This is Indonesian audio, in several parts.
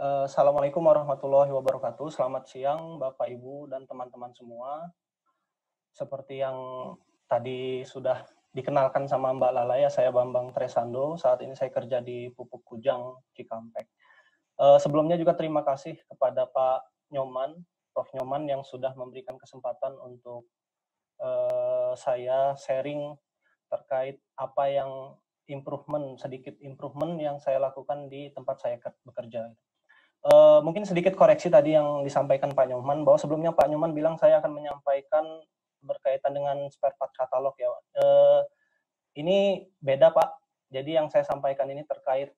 Assalamualaikum warahmatullahi wabarakatuh. Selamat siang, Bapak, Ibu, dan teman-teman semua. Seperti yang tadi sudah dikenalkan sama Mbak Lala, ya, saya Bambang Tresando. Saat ini saya kerja di Pupuk Kujang, Cikampek. Sebelumnya juga terima kasih kepada Pak Nyoman, Prof. Nyoman, yang sudah memberikan kesempatan untuk saya sharing terkait apa yang sedikit improvement yang saya lakukan di tempat saya bekerja. Mungkin sedikit koreksi tadi yang disampaikan Pak Nyoman, bahwa sebelumnya Pak Nyoman bilang saya akan menyampaikan berkaitan dengan spare part katalog, ya. Ini beda, Pak. Jadi yang saya sampaikan ini terkait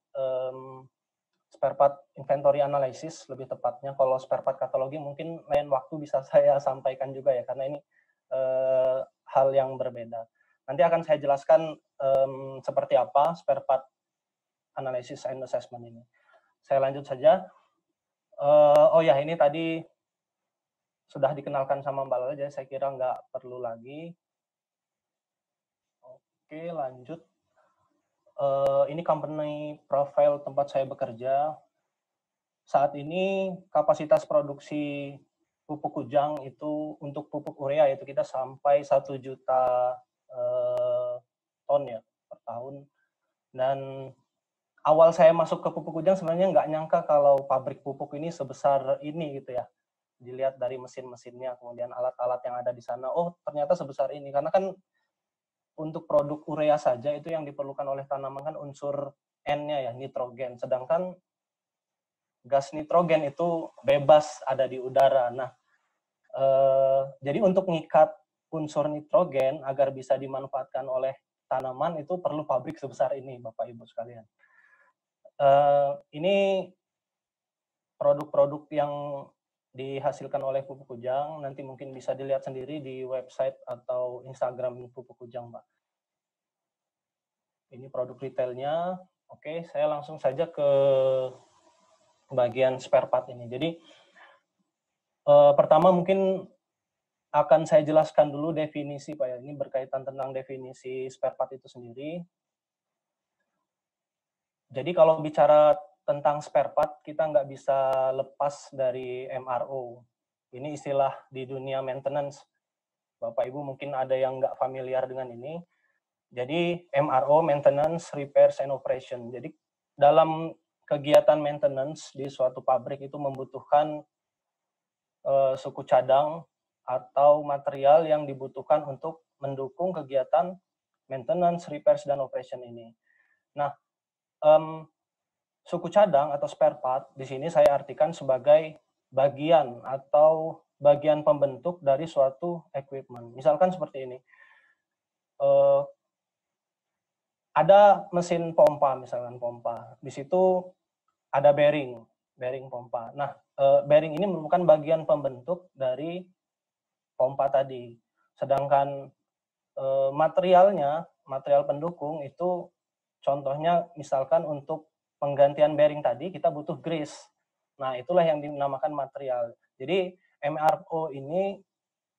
spare part inventory analysis, lebih tepatnya. Kalau spare part katalogi mungkin lain waktu bisa saya sampaikan juga, ya, karena ini hal yang berbeda. Nanti akan saya jelaskan seperti apa spare part analysis and assessment ini. Saya lanjut saja. Oh ya, ini tadi sudah dikenalkan sama Mbak Lala, jadi saya kira nggak perlu lagi. Oke, lanjut. Ini company profile tempat saya bekerja. Saat ini kapasitas produksi pupuk kujang itu untuk pupuk urea itu kita sampai 1 juta ton, ya, per tahun. Dan awal saya masuk ke pupuk kujang sebenarnya nggak nyangka kalau pabrik pupuk ini sebesar ini, gitu ya. Dilihat dari mesin-mesinnya, kemudian alat-alat yang ada di sana, oh ternyata sebesar ini. Karena kan untuk produk urea saja itu yang diperlukan oleh tanaman kan unsur N-nya, ya, nitrogen. Sedangkan gas nitrogen itu bebas ada di udara. Nah, jadi untuk mengikat unsur nitrogen agar bisa dimanfaatkan oleh tanaman itu perlu pabrik sebesar ini, Bapak Ibu sekalian. Ini produk-produk yang dihasilkan oleh Pupuk Kujang, nanti mungkin bisa dilihat sendiri di website atau Instagram Pupuk Kujang, Pak. Ini produk retailnya. Oke, saya langsung saja ke bagian spare part ini. Jadi, pertama mungkin akan saya jelaskan dulu definisi, Pak, ya. Ini berkaitan tentang definisi spare part itu sendiri. Jadi kalau bicara tentang spare part, kita nggak bisa lepas dari MRO. Ini istilah di dunia maintenance. Bapak Ibu mungkin ada yang nggak familiar dengan ini. Jadi MRO, Maintenance, Repairs, and Operation. Jadi dalam kegiatan maintenance di suatu pabrik itu membutuhkan suku cadang atau material yang dibutuhkan untuk mendukung kegiatan maintenance, repairs, dan operation ini. Nah, suku cadang atau spare part di sini saya artikan sebagai bagian atau bagian pembentuk dari suatu equipment. Misalkan seperti ini. Ada mesin pompa, misalkan pompa. Di situ ada bearing pompa. Nah, bearing ini merupakan bagian pembentuk dari pompa tadi. Sedangkan material pendukung itu contohnya misalkan untuk penggantian bearing tadi kita butuh grease. Nah, itulah yang dinamakan material. Jadi MRO ini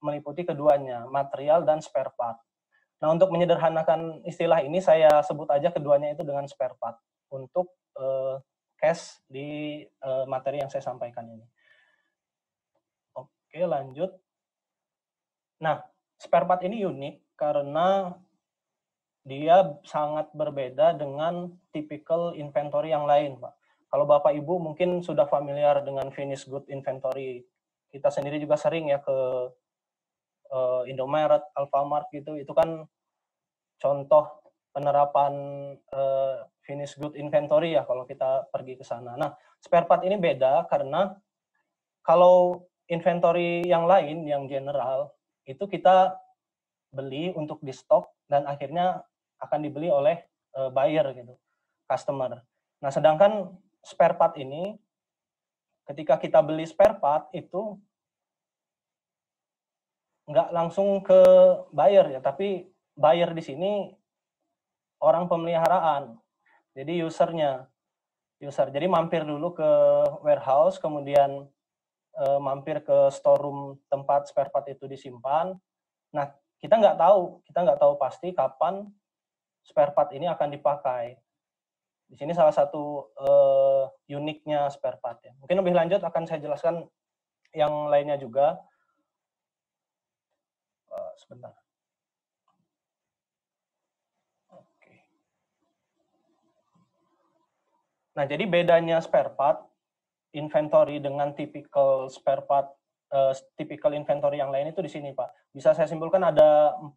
meliputi keduanya, material dan spare part. Nah, untuk menyederhanakan istilah ini saya sebut aja keduanya itu dengan spare part untuk case di materi yang saya sampaikan ini. Oke, lanjut. Nah, spare part ini unik karena dia sangat berbeda dengan typical inventory yang lain, Pak. Kalau Bapak Ibu mungkin sudah familiar dengan finished good inventory. Kita sendiri juga sering ya ke Indomaret, Alfamart gitu. Itu kan contoh penerapan finished good inventory, ya, kalau kita pergi ke sana. Nah, spare part ini beda karena kalau inventory yang lain, yang general, itu kita beli untuk di stok dan akhirnya akan dibeli oleh buyer gitu, customer. Nah, sedangkan spare part ini ketika kita beli spare part itu nggak langsung ke buyer, ya, tapi buyer di sini orang pemeliharaan. Jadi user. Jadi mampir dulu ke warehouse, kemudian mampir ke storeroom tempat spare part itu disimpan. Nah, kita nggak tahu pasti kapan spare part ini akan dipakai. Di sini salah satu uniknya spare part ya. Mungkin lebih lanjut akan saya jelaskan yang lainnya juga. Sebentar. Oke. Nah, jadi bedanya spare part inventory dengan typical spare part, typical inventory yang lain itu di sini, Pak. Bisa saya simpulkan ada 4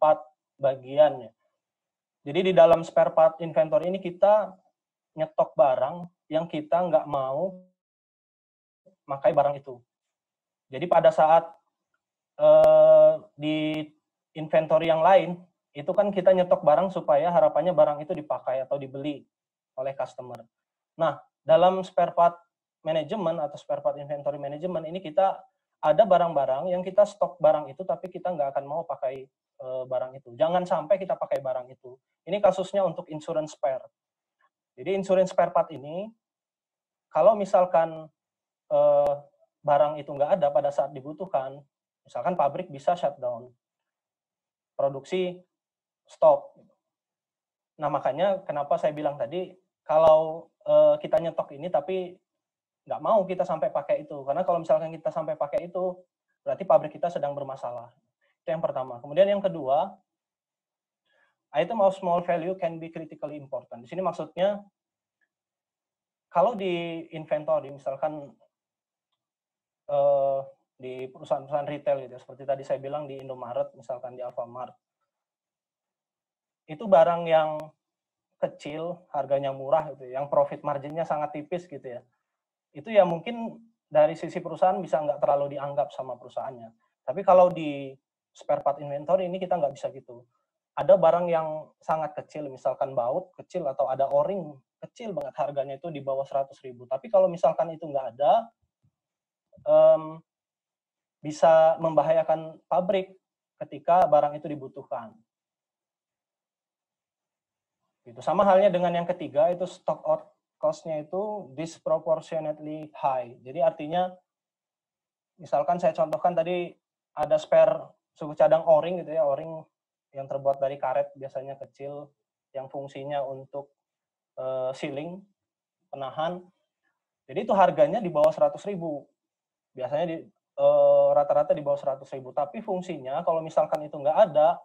bagian ya. Jadi di dalam spare part inventory ini kita nyetok barang yang kita nggak mau pakai barang itu. Jadi pada saat di inventory yang lain, itu kan kita nyetok barang supaya harapannya barang itu dipakai atau dibeli oleh customer. Nah, dalam spare part management atau spare part inventory management ini kita ada barang-barang yang kita stok barang itu tapi kita nggak akan mau pakai barang itu. Jangan sampai kita pakai barang itu. Ini kasusnya untuk insurance spare. Jadi insurance spare part ini, kalau misalkan barang itu nggak ada pada saat dibutuhkan, misalkan pabrik bisa shutdown, produksi stop. Nah, makanya kenapa saya bilang tadi, kalau kita nyetok ini tapi nggak mau kita sampai pakai itu. Karena kalau misalkan kita sampai pakai itu, berarti pabrik kita sedang bermasalah. Itu yang pertama. Kemudian yang kedua, item of small value can be critically important. Di sini maksudnya, kalau di inventory, misalkan di perusahaan-perusahaan retail gitu, seperti tadi saya bilang di Indomaret, misalkan di Alfamart, itu barang yang kecil, harganya murah gitu, yang profit marginnya sangat tipis gitu ya. Itu ya mungkin dari sisi perusahaan bisa nggak terlalu dianggap sama perusahaannya. Tapi kalau di spare part inventory ini kita nggak bisa gitu. Ada barang yang sangat kecil, misalkan baut kecil atau ada o-ring kecil banget, harganya itu di bawah 100.000. Tapi kalau misalkan itu nggak ada, bisa membahayakan pabrik ketika barang itu dibutuhkan. Gitu. Sama halnya dengan yang ketiga, itu stock out cost-nya itu disproportionately high. Jadi artinya, misalkan saya contohkan tadi ada spare suku cadang o-ring gitu ya, o-ring yang terbuat dari karet biasanya kecil, yang fungsinya untuk sealing, penahan. Jadi itu harganya di bawah 100.000. Biasanya rata-rata di bawah 100.000. Tapi fungsinya kalau misalkan itu nggak ada,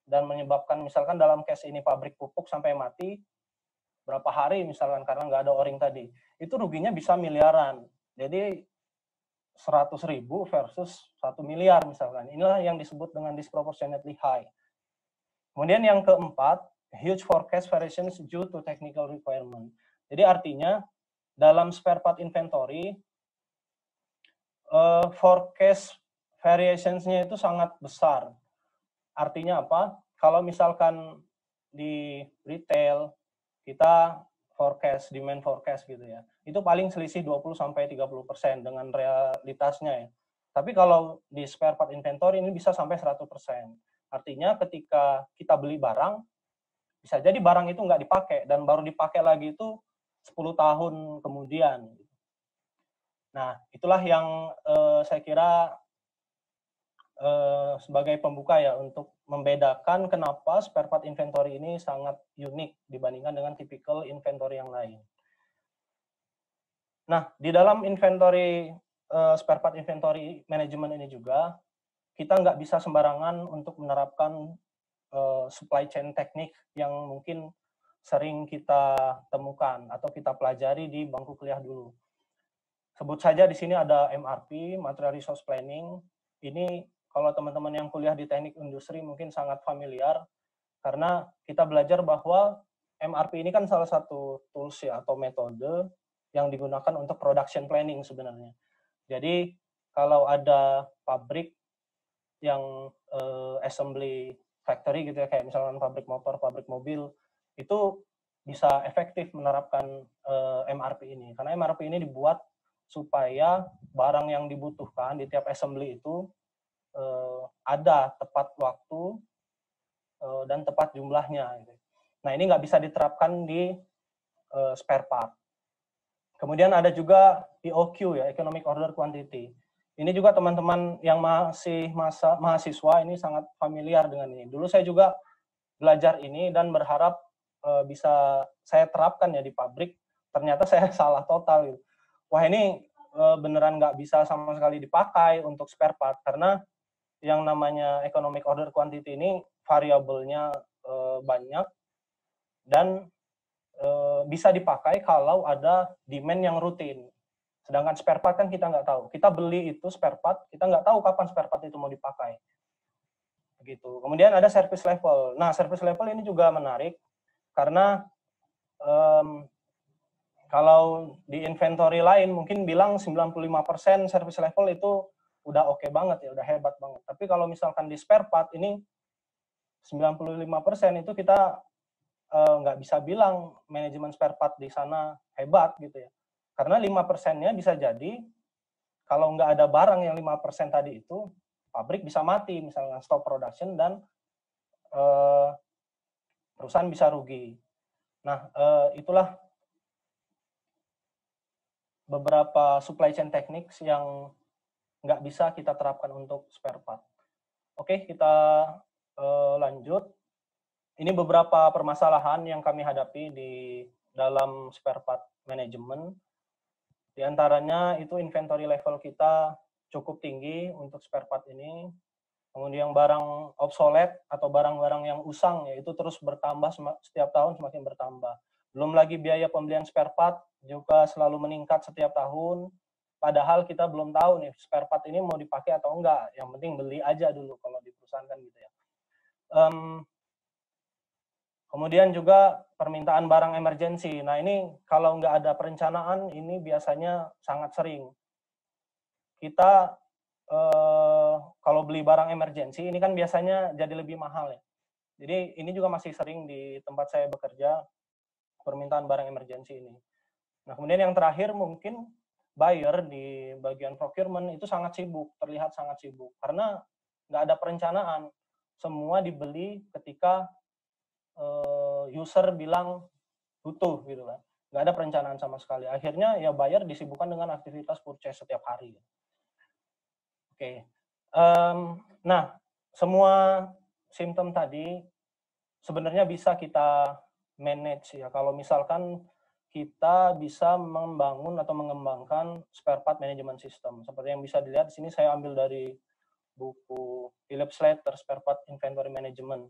dan menyebabkan misalkan dalam case ini pabrik pupuk sampai mati, berapa hari misalkan karena nggak ada o-ring tadi, itu ruginya bisa miliaran. Jadi 100.000 versus 1 miliar misalkan. Inilah yang disebut dengan disproportionately high. Kemudian yang keempat, huge forecast variations due to technical requirement. Jadi artinya dalam spare part inventory, forecast variationsnya itu sangat besar. Artinya apa? Kalau misalkan di retail kita forecast, demand forecast gitu ya, itu paling selisih 20-30% dengan realitasnya ya. Tapi kalau di spare part inventory ini bisa sampai 100%. Artinya ketika kita beli barang, bisa jadi barang itu nggak dipakai dan baru dipakai lagi itu 10 tahun kemudian. Nah, itulah yang saya kira sebagai pembuka ya untuk membedakan kenapa spare part inventory ini sangat unik dibandingkan dengan typical inventory yang lain. Nah, di dalam inventory spare part inventory management ini juga kita nggak bisa sembarangan untuk menerapkan supply chain teknik yang mungkin sering kita temukan atau kita pelajari di bangku kuliah dulu. Sebut saja di sini ada MRP, Material Resource Planning. Ini kalau teman-teman yang kuliah di teknik industri mungkin sangat familiar, karena kita belajar bahwa MRP ini kan salah satu tools ya, atau metode yang digunakan untuk production planning sebenarnya. Jadi kalau ada pabrik yang assembly factory gitu ya, kayak misalnya pabrik motor, pabrik mobil, itu bisa efektif menerapkan MRP ini. Karena MRP ini dibuat supaya barang yang dibutuhkan di tiap assembly itu ada tepat waktu dan tepat jumlahnya. Nah, ini nggak bisa diterapkan di spare part. Kemudian ada juga EOQ ya, Economic Order Quantity. Ini juga teman-teman yang masih mahasiswa ini sangat familiar dengan ini. Dulu saya juga belajar ini dan berharap bisa saya terapkan ya di pabrik ternyata saya salah total gitu. Wah ini beneran nggak bisa sama sekali dipakai untuk spare part, karena yang namanya economic order quantity ini variabelnya banyak, dan bisa dipakai kalau ada demand yang rutin. Sedangkan spare part kan kita nggak tahu. Kita beli itu spare part, kita nggak tahu kapan spare part itu mau dipakai. Begitu. Kemudian ada service level. Nah, service level ini juga menarik karena kalau di inventory lain mungkin bilang 95% service level itu udah oke banget ya, udah hebat banget. Tapi kalau misalkan di spare part ini 95% itu kita nggak bisa bilang manajemen spare part di sana hebat gitu ya. Karena 5%-nya bisa jadi kalau nggak ada barang yang 5% tadi itu, pabrik bisa mati, misalnya stop production, dan perusahaan bisa rugi. Nah, itulah beberapa supply chain techniques yang nggak bisa kita terapkan untuk spare part. Oke, kita lanjut. Ini beberapa permasalahan yang kami hadapi di dalam spare part management. Di antaranya itu inventory level kita cukup tinggi untuk spare part ini. Kemudian barang obsolete atau barang-barang yang usang yaitu terus bertambah setiap tahun, semakin bertambah. Belum lagi biaya pembelian spare part juga selalu meningkat setiap tahun. Padahal kita belum tahu nih spare part ini mau dipakai atau enggak. Yang penting beli aja dulu kalau di perusahaan kan gitu ya. Kemudian juga permintaan barang emergency. Nah ini kalau nggak ada perencanaan ini biasanya sangat sering. Kita kalau beli barang emergency ini kan biasanya jadi lebih mahal ya. Jadi ini juga masih sering di tempat saya bekerja, permintaan barang emergency ini. Nah kemudian yang terakhir mungkin buyer di bagian procurement itu sangat sibuk, terlihat sangat sibuk. Karena nggak ada perencanaan. Semua dibeli ketika user bilang butuh gitu kan, nggak ada perencanaan sama sekali. Akhirnya ya buyer disibukkan dengan aktivitas purchase setiap hari. Oke, nah semua simptom tadi sebenarnya bisa kita manage ya kalau misalkan kita bisa membangun atau mengembangkan spare part management system. Seperti yang bisa dilihat di sini saya ambil dari buku Philip Slater Spare Part Inventory Management.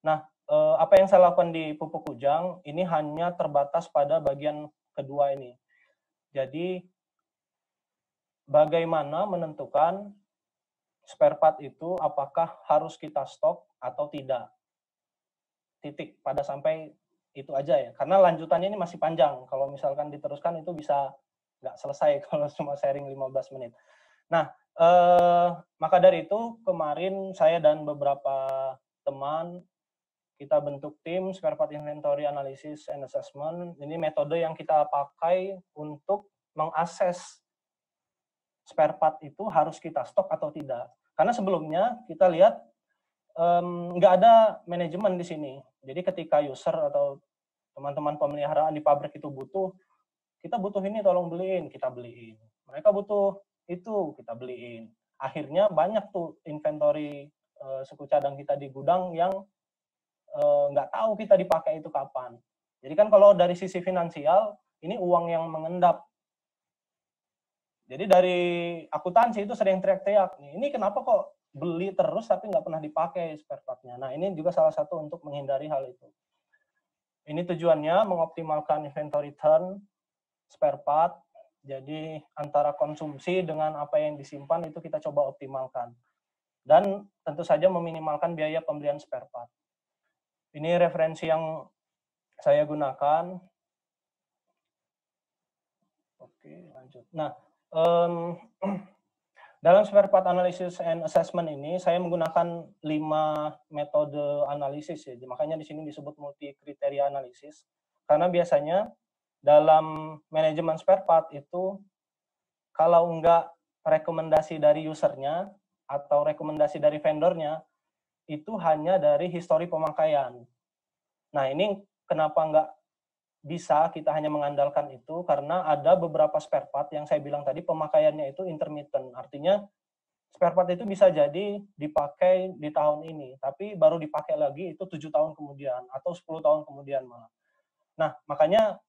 Nah, apa yang saya lakukan di Pupuk Kujang ini hanya terbatas pada bagian kedua ini. Jadi, bagaimana menentukan spare part itu apakah harus kita stok atau tidak. Titik, pada sampai itu aja ya. Karena lanjutannya ini masih panjang. Kalau misalkan diteruskan itu bisa nggak selesai kalau cuma sharing 15 menit. Nah, maka dari itu kemarin saya dan beberapa teman kita bentuk tim spare part inventory analysis and assessment. Ini metode yang kita pakai untuk mengakses spare part itu harus kita stok atau tidak. Karena sebelumnya kita lihat nggak ada manajemen di sini. Jadi ketika user atau teman-teman pemeliharaan di pabrik itu butuh, kita butuh ini tolong beliin, kita beliin. Mereka butuh itu, kita beliin. Akhirnya banyak tuh inventory suku cadang kita di gudang yang nggak tahu kita dipakai itu kapan. Jadi kan kalau dari sisi finansial, ini uang yang mengendap. Jadi dari akuntansi itu sering teriak-teriak, ini kenapa kok beli terus tapi nggak pernah dipakai spare part-nya. Nah ini juga salah satu untuk menghindari hal itu. Ini tujuannya mengoptimalkan inventory turn spare part. Jadi antara konsumsi dengan apa yang disimpan itu kita coba optimalkan. Dan tentu saja meminimalkan biaya pembelian spare part. Ini referensi yang saya gunakan. Oke, lanjut. Nah, dalam spare part analysis and assessment ini saya menggunakan 5 metode analisis ya. Makanya di sini disebut multi kriteria analisis. Karena biasanya dalam manajemen spare part itu kalau enggak rekomendasi dari usernya atau rekomendasi dari vendornya itu hanya dari histori pemakaian. Nah ini kenapa enggak bisa kita hanya mengandalkan itu, karena ada beberapa spare part yang saya bilang tadi pemakaiannya itu intermittent. Artinya spare part itu bisa jadi dipakai di tahun ini, tapi baru dipakai lagi itu 7 tahun kemudian atau 10 tahun kemudian malah. Nah, makanya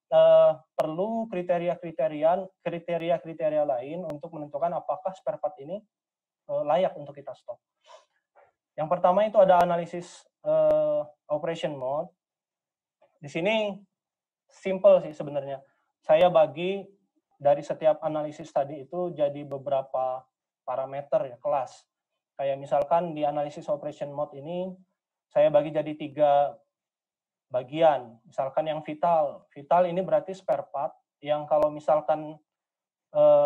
perlu kriteria-kriteria lain untuk menentukan apakah spare part ini layak untuk kita stok. Yang pertama itu ada analisis operation mode. Di sini simple sih sebenarnya. Saya bagi dari setiap analisis tadi itu jadi beberapa parameter ya, kelas. Kayak misalkan di analisis operation mode ini saya bagi jadi 3 bagian. Misalkan yang vital. Vital ini berarti spare part yang kalau misalkan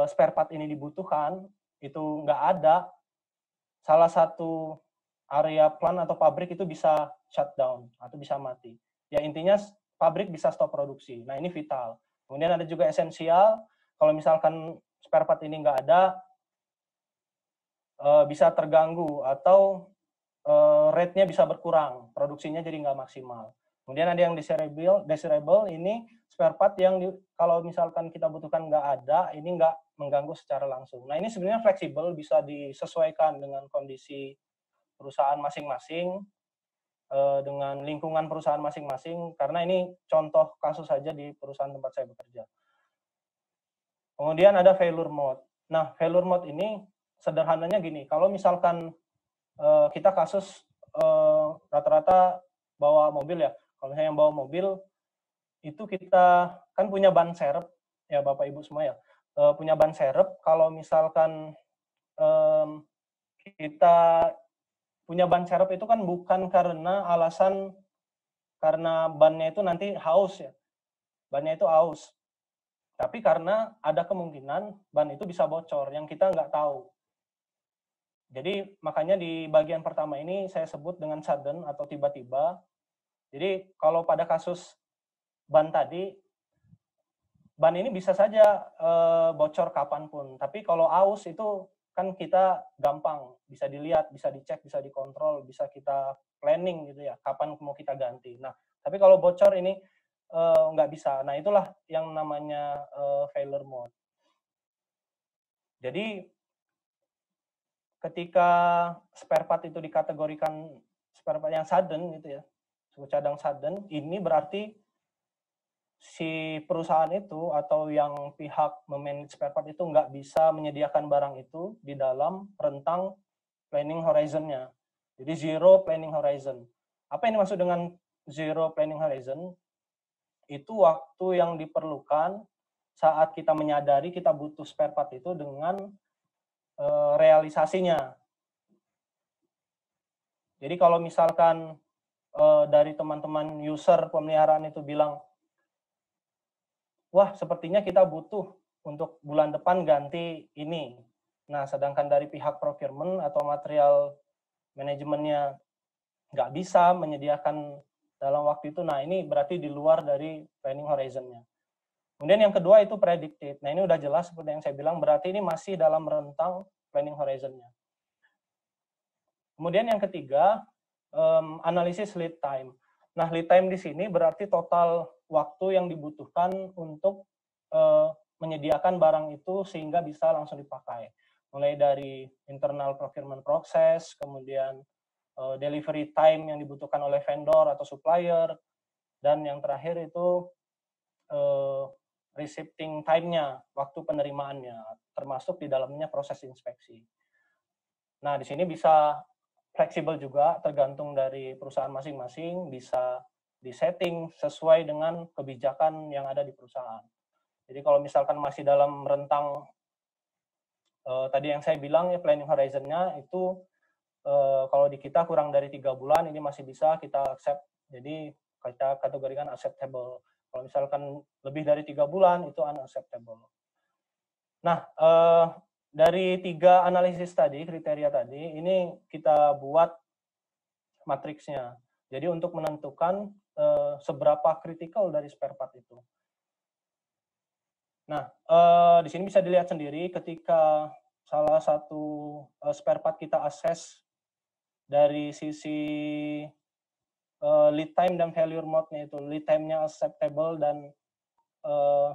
spare part ini dibutuhkan, itu nggak ada, salah satu area plant atau pabrik itu bisa shutdown atau bisa mati. Ya intinya pabrik bisa stop produksi. Nah ini vital. Kemudian ada juga esensial. Kalau misalkan spare part ini nggak ada, bisa terganggu atau rate-nya bisa berkurang, produksinya jadi nggak maksimal. Kemudian ada yang desirable ini spare part yang kalau misalkan kita butuhkan nggak ada, ini nggak mengganggu secara langsung. Nah ini sebenarnya fleksibel, bisa disesuaikan dengan kondisi perusahaan masing-masing, dengan lingkungan perusahaan masing-masing, karena ini contoh kasus saja di perusahaan tempat saya bekerja. Kemudian ada failure mode. Nah, failure mode ini sederhananya gini, kalau misalkan kita kasus rata-rata bawa mobil ya, kalau misalnya yang bawa mobil, itu kita kan punya ban serep, ya Bapak Ibu semua ya, punya ban serep, kalau misalkan kita punya ban serep itu kan bukan karena alasan karena bannya itu nanti haus ya, bannya itu haus. Tapi karena ada kemungkinan ban itu bisa bocor yang kita nggak tahu. Jadi makanya di bagian pertama ini saya sebut dengan sudden atau tiba-tiba. Jadi kalau pada kasus ban tadi, ban ini bisa saja bocor kapanpun. Tapi kalau aus itu kan kita gampang, bisa dilihat, bisa dicek, bisa dikontrol, bisa kita planning gitu ya, kapan mau kita ganti. Nah, tapi kalau bocor ini nggak bisa. Nah, itulah yang namanya failure mode. Jadi ketika spare part itu dikategorikan spare part yang sudden gitu ya, suku cadang sudden, ini berarti si perusahaan itu atau yang pihak memanage spare part itu nggak bisa menyediakan barang itu di dalam rentang planning horizon-nya. Jadi zero planning horizon. Apa yang dimaksud dengan zero planning horizon? Itu waktu yang diperlukan saat kita menyadari kita butuh spare part itu dengan realisasinya. Jadi kalau misalkan dari teman-teman user pemeliharaan itu bilang, wah sepertinya kita butuh untuk bulan depan ganti ini. Nah, sedangkan dari pihak procurement atau material manajemennya nggak bisa menyediakan dalam waktu itu, nah ini berarti di luar dari planning horizon-nya. Kemudian yang kedua itu predicted. Nah ini udah jelas seperti yang saya bilang, berarti ini masih dalam rentang planning horizon-nya. Kemudian yang ketiga, analisis lead time. Nah, lead time di sini berarti total waktu yang dibutuhkan untuk menyediakan barang itu sehingga bisa langsung dipakai. Mulai dari internal procurement process, kemudian delivery time yang dibutuhkan oleh vendor atau supplier, dan yang terakhir itu receiving time-nya, waktu penerimaannya, termasuk di dalamnya proses inspeksi. Nah, di sini bisa fleksibel juga, tergantung dari perusahaan masing-masing, bisa disetting sesuai dengan kebijakan yang ada di perusahaan. Jadi kalau misalkan masih dalam rentang tadi yang saya bilang ya planning horizon-nya itu kalau di kita kurang dari 3 bulan ini masih bisa kita accept. Jadi kita kategorikan acceptable. Kalau misalkan lebih dari 3 bulan itu unacceptable. Nah, dari 3 analisis tadi, kriteria tadi, ini kita buat matriksnya. Jadi untuk menentukan seberapa kritikal dari spare part itu. Nah, di sini bisa dilihat sendiri ketika salah satu spare part kita assess dari sisi lead time dan failure mode-nya itu. Lead time-nya acceptable dan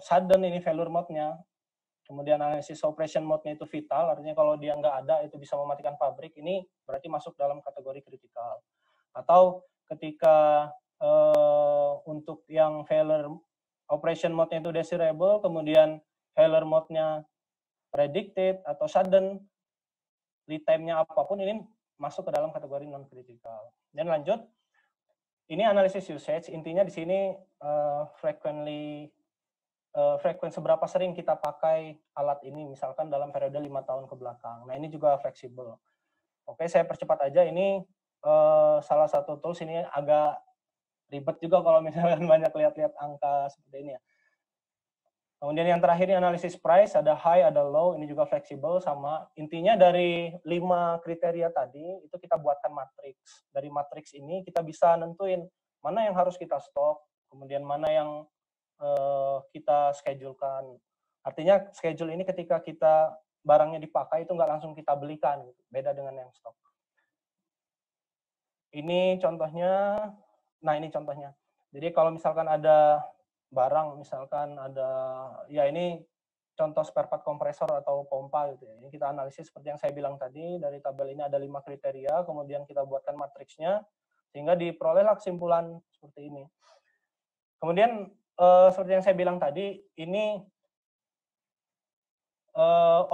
sudden ini failure mode-nya. Kemudian analisis operation mode-nya itu vital, artinya kalau dia nggak ada itu bisa mematikan pabrik, ini berarti masuk dalam kategori kritikal. Atau ketika untuk yang failure operation mode-nya itu desirable, kemudian failure mode-nya predicted atau sudden, lead time-nya apapun, ini masuk ke dalam kategori non-critical. Dan lanjut, ini analisis usage, intinya di sini seberapa sering kita pakai alat ini, misalkan dalam periode 5 tahun ke belakang. Nah, ini juga fleksibel. Oke, saya percepat aja, ini salah satu tools, ini agak ribet juga kalau misalkan banyak lihat-lihat angka seperti ini ya. Kemudian yang terakhir ini analisis price, ada high, ada low, ini juga fleksibel sama. Intinya dari 5 kriteria tadi, itu kita buatkan matriks. Dari matriks ini kita bisa nentuin mana yang harus kita stok, kemudian mana yang kita schedulekan. Artinya schedule ini ketika kita barangnya dipakai itu nggak langsung kita belikan, beda dengan yang stok. Ini contohnya, nah ini contohnya. Jadi kalau misalkan ada barang, misalkan ada, ya ini contoh spare part kompresor atau pompa gitu ya. Ini kita analisis seperti yang saya bilang tadi, dari tabel ini ada 5 kriteria, kemudian kita buatkan matriksnya, sehingga diperolehlah kesimpulan seperti ini. Kemudian seperti yang saya bilang tadi, ini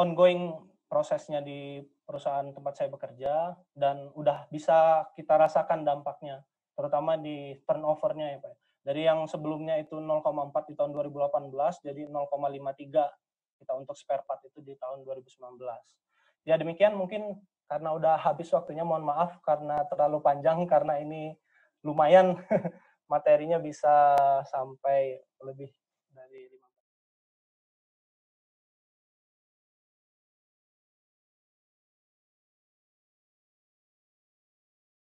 ongoing prosesnya di perusahaan tempat saya bekerja, dan udah bisa kita rasakan dampaknya, terutama di turnover-nya ya Pak. Dari yang sebelumnya itu 0,4 di tahun 2018, jadi 0,53 kita untuk spare part itu di tahun 2019. Ya demikian, mungkin karena udah habis waktunya, mohon maaf karena terlalu panjang, karena ini lumayan materinya bisa sampai lebih